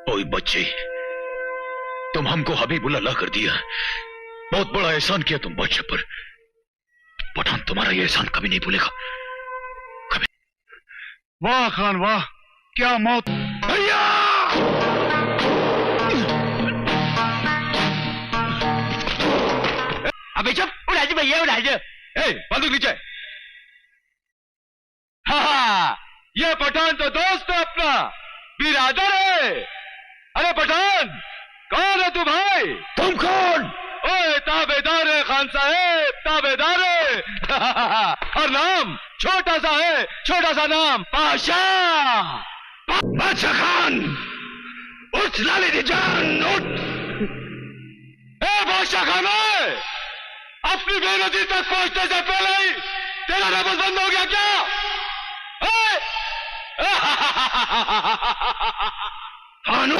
ओए बच्चे, तुम हमको हबीबुल्लाह ला कर दिया, बहुत बड़ा एहसान किया तुम बादशाह पर। पठान तुम्हारा ये एहसान कभी नहीं भूलेगा, कभी। वाह खान वाह, क्या मौत। भैया अबे चुप, उड़ा जी भैया, उड़ा जी। बंदूक नीचे। हाँ, ये पठान तो दोस्त है अपना, बिरादर है। अरे पठान, कौन है तू भाई? तुम कौन? ओए ताबेदार है खान साहेब, ताबेदार है। और नाम छोटा सा है, छोटा सा नाम, पाशा। बादशाह खान, उठ लाले दी जान, उठ। ए बादशाह खान, अपनी बेनती तक पहुंचने से पहले ही तेरा नफस बंद हो गया क्या? हानू